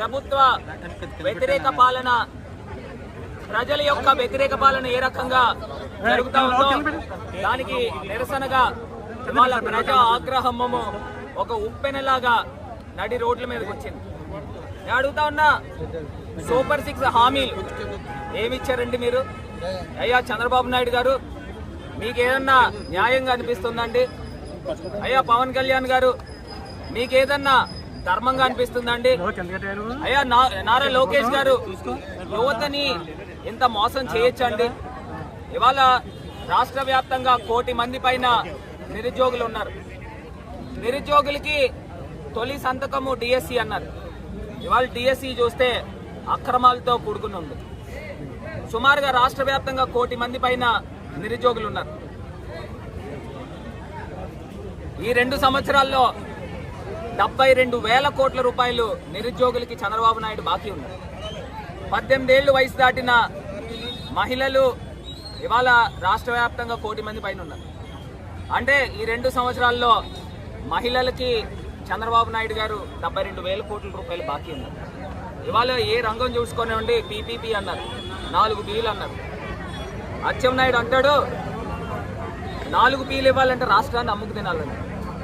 ప్రభుత్వ వ్యతిరేక పాలన, ప్రజల యొక్క వ్యతిరేక పాలన ఏ రకంగా జరుగుతా ఉందో దానికి నిరసనగా ఇవాళ ప్రజా ఆగ్రహము ఒక ఉప్పెనలాగా నడి రోడ్ల మీదకి వచ్చింది. నేను అడుగుతా ఉన్నా, సూపర్ 6 హామీలు ఏమిచ్చారండి మీరు? అయ్యా చంద్రబాబు నాయుడు గారు, మీకు ఏదన్నా న్యాయంగా అనిపిస్తుందండి? అయ్యా పవన్ కళ్యాణ్ గారు, మీకేదన్నా ధర్మంగా అనిపిస్తుందండి? అయ్యా నారా లోకేష్ గారు, యువతని ఇంత మోసం చేయొచ్చండి? ఇవాళ రాష్ట్ర వ్యాప్తంగా 1 కోటి మంది పైన నిరుద్యోగులు ఉన్నారు. నిరుద్యోగులకి తొలి సంతకము డిఎస్సి అన్నారు. ఇవాళ డిఎస్సి చూస్తే అక్రమాలతో కూడుకుని ఉంది. సుమారుగా రాష్ట్ర వ్యాప్తంగా 1 కోటి మంది పైన నిరుద్యోగులు ఉన్నారు. ఈ 2 సంవత్సరాల్లో 72,000 కోట్ల రూపాయలు నిరుద్యోగులకి చంద్రబాబు నాయుడు బాకీ ఉన్నారు. 18 ఏళ్లు వయసు దాటిన మహిళలు ఇవాళ రాష్ట్ర వ్యాప్తంగా 1 కోటి మంది పైన ఉన్నారు. అంటే ఈ 2 సంవత్సరాల్లో మహిళలకి చంద్రబాబు నాయుడు గారు 72,000 కోట్ల రూపాయలు బాకీ ఉన్నారు. ఇవాళ ఏ రంగం చూసుకునేవండి, పీపీపీ అన్నారు, 4 Pలు అన్నారు. అచ్చెన్నాయుడు అంటాడు 4 Pలు ఇవ్వాలంటే రాష్ట్రాన్ని అమ్ముకు తినాలని.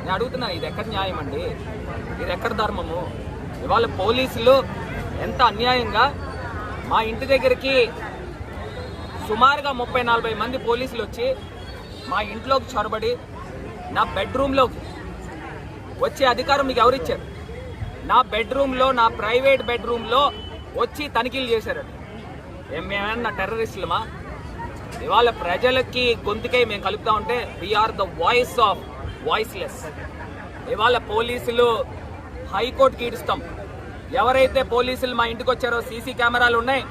నేను అడుగుతున్నా, ఇది ఎక్కడ న్యాయం అండి? ఇది ఎక్కడ ధర్మము? ఇవాళ పోలీసులు ఎంత అన్యాయంగా మా ఇంటి దగ్గరికి సుమారుగా 30-40 మంది పోలీసులు వచ్చి మా ఇంట్లోకి చొరబడి నా బెడ్రూమ్లోకి వచ్చే అధికారం మీకు ఎవరిచ్చారు? నా బెడ్రూమ్లో, నా ప్రైవేట్ బెడ్రూమ్లో వచ్చి తనిఖీలు చేశారండి. మేమేమన్నా టెర్రరిస్టులమా? ఇవాళ ప్రజలకి గొంతుకై మేము కలుపుతా ఉంటే we are the voice of voiceless. ఇవాళ పోలీసులు హైకోర్టుకి ఈడుస్తాం. ఎవరైతే పోలీసులు మా ఇంటికి వచ్చారో సీసీ కెమెరాలు ఉన్నాయి,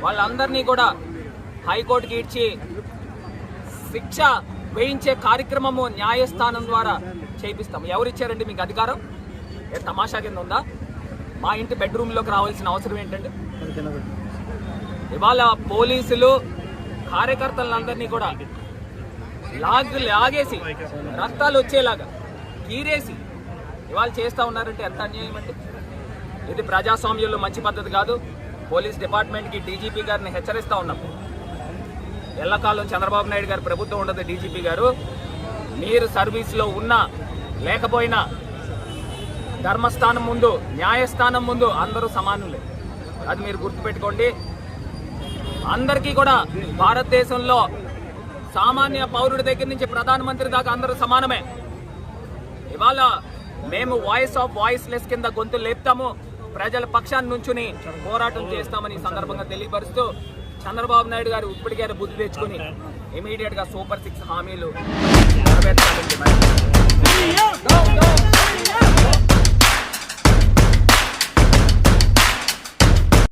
వాళ్ళందరినీ కూడా హైకోర్టుకి ఈడ్చి శిక్ష వేయించే కార్యక్రమము న్యాయస్థానం ద్వారా చేయిస్తాం. ఎవరిచ్చారండి మీకు అధికారం? ఏ తమాషా కింద ఉందా? మా ఇంటి బెడ్రూమ్లోకి రావాల్సిన అవసరం ఏంటండి? ఇవాళ పోలీసులు కార్యకర్తలందరినీ కూడా లాగేసి రక్తాలు వచ్చేలాగా గీరేసి ఇవాళ చేస్తూ ఉన్నారంటే ఎంత అన్యాయం అండి. ఇది ప్రజాస్వామ్యంలో మంచి పద్ధతి కాదు. పోలీస్ డిపార్ట్మెంట్కి డీజీపీ గారిని హెచ్చరిస్తూ ఉన్నాం. ఎల్లకాలం చంద్రబాబు నాయుడు గారు ప్రభుత్వం ఉండదు. డీజీపీ గారు, మీరు సర్వీస్లో ఉన్నా లేకపోయినా ధర్మస్థానం ముందు, న్యాయస్థానం ముందు అందరూ సమానులే. అది మీరు గుర్తుపెట్టుకోండి. అందరికీ కూడా భారతదేశంలో సామాన్య పౌరుడి దగ్గర నుంచి ప్రధానమంత్రి దాకా అందరూ సమానమే. ఇవాళ మేము వాయిస్ ఆఫ్ వాయిస్లెస్ కింద గొంతులు లేపుతాము, ప్రజల పక్షాన్ని నుంచుని పోరాటం చేస్తామని సందర్భంగా తెలియపరుస్తూ, చంద్రబాబు నాయుడు గారు ఇప్పటికే బుద్ధి తెచ్చుకుని ఇమీడియట్ గా సూపర్ 6 హామీలు నెరవేర్చాలని